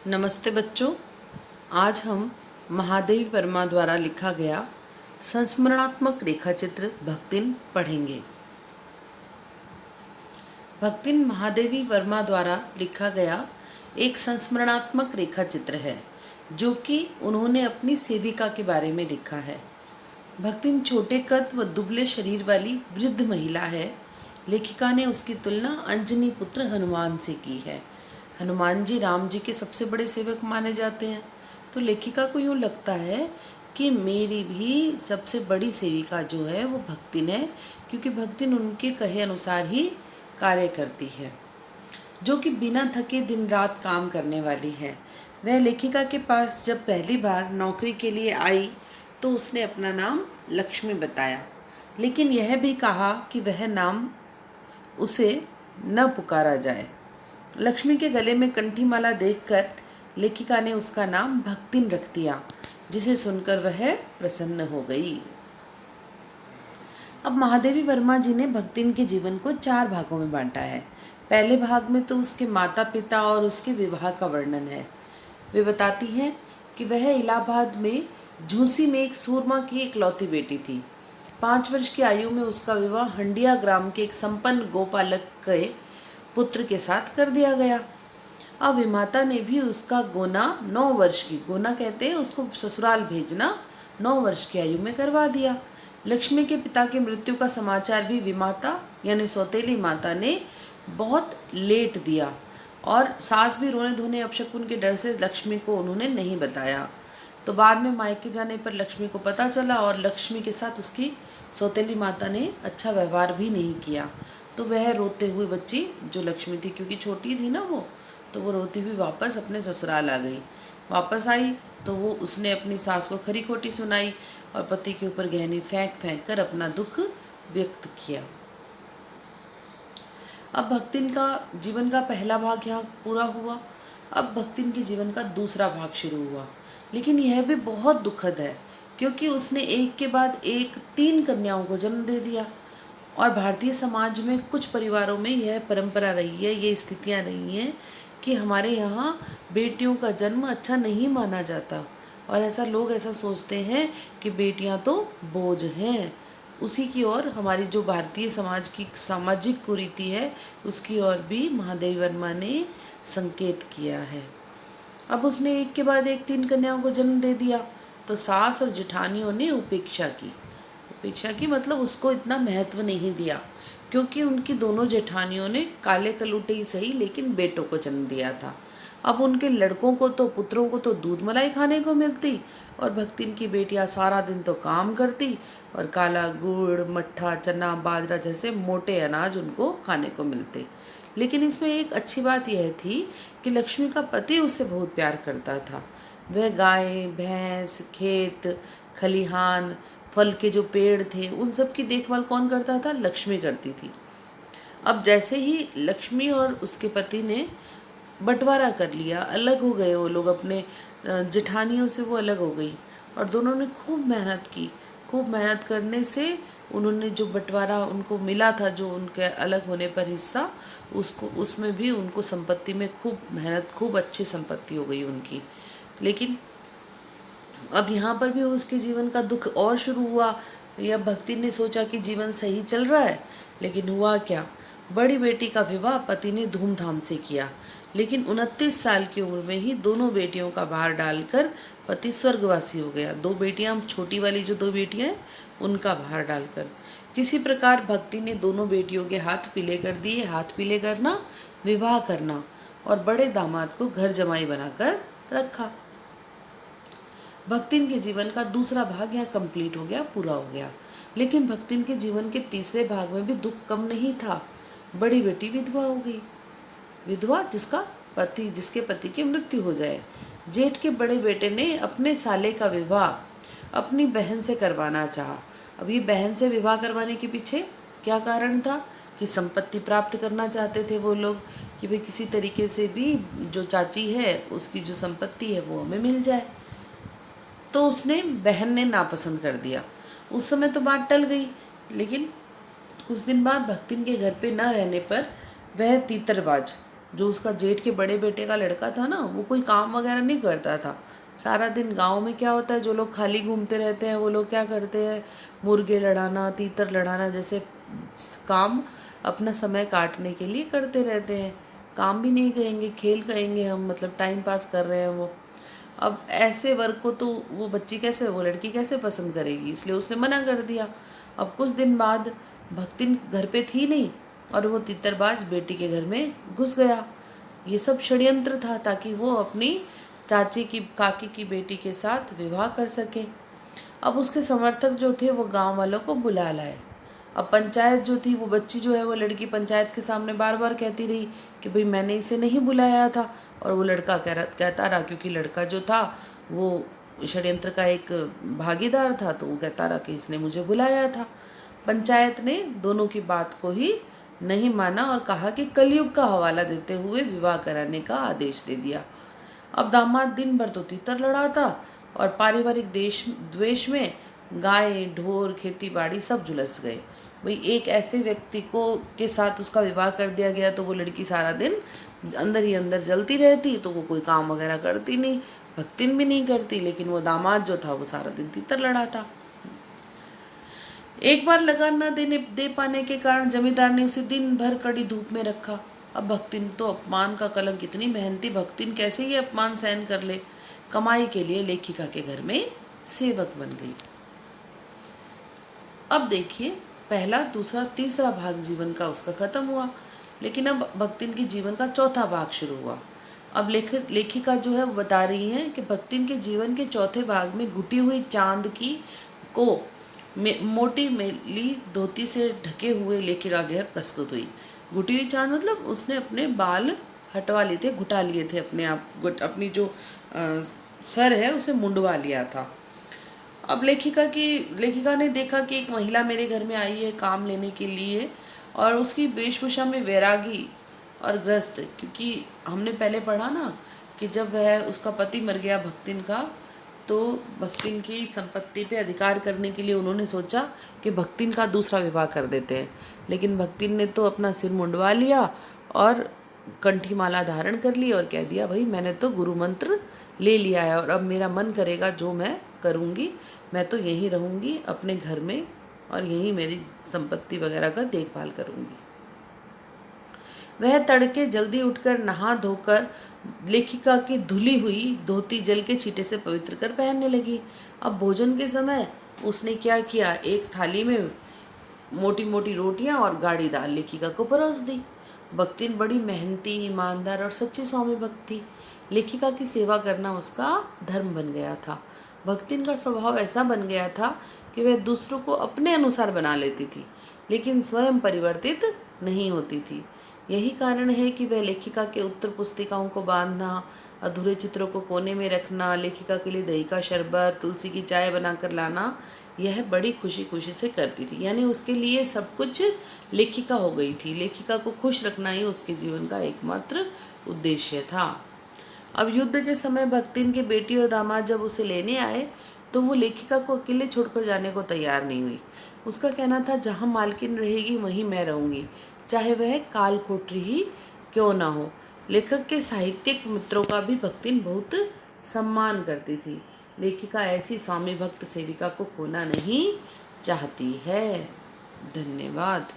नमस्ते बच्चों। आज हम महादेवी वर्मा द्वारा लिखा गया संस्मरणात्मक रेखाचित्र भक्तिन पढ़ेंगे। भक्तिन महादेवी वर्मा द्वारा लिखा गया एक संस्मरणात्मक रेखाचित्र है जो कि उन्होंने अपनी सेविका के बारे में लिखा है। भक्तिन छोटे कद व दुबले शरीर वाली वृद्ध महिला है। लेखिका ने उसकी तुलना अंजनी पुत्र हनुमान से की है। हनुमान जी राम जी के सबसे बड़े सेवक माने जाते हैं, तो लेखिका को यूँ लगता है कि मेरी भी सबसे बड़ी सेविका जो है वो भक्तिन है, क्योंकि भक्तिन उनके कहे अनुसार ही कार्य करती है, जो कि बिना थके दिन रात काम करने वाली है। वह लेखिका के पास जब पहली बार नौकरी के लिए आई तो उसने अपना नाम लक्ष्मी बताया, लेकिन यह भी कहा कि वह नाम उसे न पुकारा जाए। लक्ष्मी के गले में कंठी माला देखकर लेखिका ने उसका नाम भक्तिन रख दिया, जिसे सुनकर वह प्रसन्न हो गई। अब महादेवी वर्मा जी ने भक्तिन के जीवन को 4 भागों में बांटा है। पहले भाग में तो उसके माता पिता और उसके विवाह का वर्णन है। वे बताती हैं कि वह इलाहाबाद में झूसी में एक सूरमा की इकलौती बेटी थी। 5 वर्ष की आयु में उसका विवाह हंडिया ग्राम के एक संपन्न गोपालक के पुत्र के साथ कर दिया गया। अब विमाता ने भी उसका गोना 9 वर्ष की, गोना कहते हैं उसको ससुराल भेजना, 9 वर्ष की आयु में करवा दिया। लक्ष्मी के पिता की मृत्यु का समाचार भी विमाता यानी सौतेली माता ने बहुत लेट दिया, और सास भी रोने धोने अपशकुन के डर से लक्ष्मी को उन्होंने नहीं बताया। तो बाद में मायके जाने पर लक्ष्मी को पता चला, और लक्ष्मी के साथ उसकी सौतेली माता ने अच्छा व्यवहार भी नहीं किया। तो वह रोते हुए बच्ची जो लक्ष्मी थी, क्योंकि छोटी थी ना वो, तो वो रोती हुई वापस अपने ससुराल आ गई। वापस आई तो वो उसने अपनी सास को खरी खोटी सुनाई और पति के ऊपर गहने फेंक फेंक कर अपना दुख व्यक्त किया। अब भक्तिन का जीवन का पहला भाग यहाँ पूरा हुआ। अब भक्तिन के जीवन का दूसरा भाग शुरू हुआ, लेकिन यह भी बहुत दुखद है, क्योंकि उसने एक के बाद एक 3 कन्याओं को जन्म दे दिया। और भारतीय समाज में कुछ परिवारों में यह परंपरा रही है, ये स्थितियाँ रही हैं कि हमारे यहाँ बेटियों का जन्म अच्छा नहीं माना जाता, और ऐसा लोग ऐसा सोचते हैं कि बेटियाँ तो बोझ हैं। उसी की ओर हमारी जो भारतीय समाज की सामाजिक कुरीति है, उसकी ओर भी महादेवी वर्मा ने संकेत किया है। अब उसने एक के बाद एक 3 कन्याओं को जन्म दे दिया, तो सास और जेठानियों ने उपेक्षा की मतलब उसको इतना महत्व नहीं दिया, क्योंकि उनकी दोनों जेठानियों ने काले कलूटे ही सही लेकिन बेटों को जन्म दिया था। अब उनके लड़कों को तो, पुत्रों को तो दूध मलाई खाने को मिलती, और भक्तिन की बेटियां सारा दिन तो काम करती और काला गुड़, मट्ठा, चना, बाजरा जैसे मोटे अनाज उनको खाने को मिलते। लेकिन इसमें एक अच्छी बात यह थी कि लक्ष्मी का पति उससे बहुत प्यार करता था। वह गाय, भैंस, खेत, खलिहान, फल के जो पेड़ थे, उन सब की देखभाल कौन करता था? लक्ष्मी करती थी। अब जैसे ही लक्ष्मी और उसके पति ने बंटवारा कर लिया, अलग हो गए वो लोग, अपने जेठानियों से वो अलग हो गई, और दोनों ने खूब मेहनत की। खूब मेहनत करने से उन्होंने जो बंटवारा उनको मिला था, जो उनके अलग होने पर हिस्सा, उसको उसमें भी उनको संपत्ति में खूब मेहनत, खूब अच्छी संपत्ति हो गई उनकी। लेकिन अब यहाँ पर भी उसके जीवन का दुख और शुरू हुआ। या भक्ति ने सोचा कि जीवन सही चल रहा है, लेकिन हुआ क्या? बड़ी बेटी का विवाह पति ने धूमधाम से किया, लेकिन 29 साल की उम्र में ही दोनों बेटियों का भार डालकर पति स्वर्गवासी हो गया। 2 बेटियां, छोटी वाली जो 2 बेटियां हैं, उनका भार डालकर किसी प्रकार भक्ति ने दोनों बेटियों के हाथ पीले कर दिए। हाथ पीले करना, विवाह करना, और बड़े दामाद को घर जमाई बनाकर रखा। भक्तिन के जीवन का दूसरा भाग यहाँ कंप्लीट हो गया, पूरा हो गया। लेकिन भक्तिन के जीवन के तीसरे भाग में भी दुख कम नहीं था। बड़ी बेटी विधवा हो गई। विधवा जिसके पति की मृत्यु हो जाए। जेठ के बड़े बेटे ने अपने साले का विवाह अपनी बहन से करवाना चाहा। अब ये बहन से विवाह करवाने के पीछे क्या कारण था? कि संपत्ति प्राप्त करना चाहते थे वो लोग, कि भाई किसी तरीके से भी जो चाची है उसकी जो संपत्ति है वो हमें मिल जाए। तो उसने, बहन ने नापसंद कर दिया। उस समय तो बात टल गई, लेकिन कुछ दिन बाद भक्तिन के घर पे न रहने पर वह तीतरबाज जो उसका जेठ के बड़े बेटे का लड़का था ना, वो कोई काम वगैरह नहीं करता था। सारा दिन गांव में क्या होता है, जो लोग खाली घूमते रहते हैं वो लोग क्या करते हैं, मुर्गे लड़ाना, तीतर लड़ाना जैसे काम अपना समय काटने के लिए करते रहते हैं। काम भी नहीं कहेंगे, खेल कहेंगे हम, मतलब टाइम पास कर रहे हैं वो। अब ऐसे वर्क को तो वो बच्ची कैसे, वो लड़की कैसे पसंद करेगी, इसलिए उसने मना कर दिया। अब कुछ दिन बाद भक्तिन घर पे थी नहीं और वो तितरबाज बेटी के घर में घुस गया। ये सब षड्यंत्र था ताकि वो अपनी चाची की, काकी की बेटी के साथ विवाह कर सके। अब उसके समर्थक जो थे वो गांव वालों को बुला लाए। अब पंचायत जो थी, वो बच्ची जो है वो लड़की पंचायत के सामने बार बार कहती रही कि भाई मैंने इसे नहीं बुलाया था। और वो लड़का कहता रहा, क्योंकि लड़का जो था वो षड्यंत्र का एक भागीदार था, तो वो कहता रहा कि इसने मुझे बुलाया था। पंचायत ने दोनों की बात को ही नहीं माना और कहा कि कलयुग का हवाला देते हुए विवाह कराने का आदेश दे दिया। अब दामाद दिन भर तो तीतर लड़ाता और पारिवारिक देश द्वेष में गाय ढोर खेती बाड़ी सब झुलस गए। भाई एक ऐसे व्यक्ति को के साथ उसका विवाह कर दिया गया तो वो लड़की सारा दिन अंदर ही अंदर जलती रहती, तो वो कोई काम वगैरह करती नहीं, भक्तिन भी नहीं करती, लेकिन वो दामाद जो था वो सारा दिन तीतर लड़ाता। एक बार लगान न दे पाने के कारण जमींदार ने उसे दिन भर कड़ी धूप में रखा। अब भक्तिन तो अपमान का कलंक, इतनी मेहनती भक्तिन कैसे ये अपमान सहन कर ले। कमाई के लिए लेखिका के घर में सेवक बन गई। अब देखिए, पहला दूसरा तीसरा भाग जीवन का उसका खत्म हुआ, लेकिन अब भक्तिन की जीवन का चौथा भाग शुरू हुआ। अब लेखिका जो है वो बता रही है कि भक्तिन के जीवन के चौथे भाग में घुटी हुई चांद की को मोटी मेली धोती से ढके हुए लेखिका घर प्रस्तुत हुई। घुटी हुई चांद मतलब उसने अपने बाल हटवा लिए थे, घुटा लिए थे अपने आप, अपनी जो सर है उसे मुंडवा लिया था। अब लेखिका ने देखा कि एक महिला मेरे घर में आई है काम लेने के लिए, और उसकी वेशभूषा में वैरागी और ग्रस्त, क्योंकि हमने पहले पढ़ा ना कि जब वह उसका पति मर गया भक्तिन का, तो भक्तिन की संपत्ति पे अधिकार करने के लिए उन्होंने सोचा कि भक्तिन का दूसरा विवाह कर देते हैं। लेकिन भक्तिन ने तो अपना सिर मुंडवा लिया और कंठी माला धारण कर ली और कह दिया, भाई मैंने तो गुरु मंत्र ले लिया है और अब मेरा मन करेगा जो मैं करूँगी, मैं तो यहीं रहूँगी अपने घर में और यहीं मेरी संपत्ति वगैरह का देखभाल करूँगी। वह तड़के जल्दी उठकर नहा धोकर लेखिका की धुली हुई धोती जल के छींटे से पवित्र कर पहनने लगी। अब भोजन के समय उसने क्या किया, एक थाली में मोटी मोटी रोटियां और गाढ़ी दाल लेखिका को परोस दी। भक्तिन बड़ी मेहनती, ईमानदार और सच्ची स्वामी भक्त थी। लेखिका की सेवा करना उसका धर्म बन गया था। भक्तिन का स्वभाव ऐसा बन गया था कि वह दूसरों को अपने अनुसार बना लेती थी, लेकिन स्वयं परिवर्तित नहीं होती थी। यही कारण है कि वह लेखिका के उत्तर पुस्तिकाओं को बांधना, अधूरे चित्रों को कोने में रखना, लेखिका के लिए दही का शरबत, तुलसी की चाय बनाकर लाना, यह बड़ी खुशी खुशी से करती थी। यानी उसके लिए सब कुछ लेखिका हो गई थी। लेखिका को खुश रखना ही उसके जीवन का एकमात्र उद्देश्य था। अब युद्ध के समय भक्तिन की बेटी और दामाद जब उसे लेने आए तो वो लेखिका को अकेले छोड़कर जाने को तैयार नहीं हुई। उसका कहना था, जहाँ मालकिन रहेगी वहीं मैं रहूँगी, चाहे वह कालकोठरी ही क्यों ना हो। लेखक के साहित्यिक मित्रों का भी भक्तिन बहुत सम्मान करती थी। लेखिका ऐसी स्वामी भक्त सेविका को खोना नहीं चाहती है। धन्यवाद।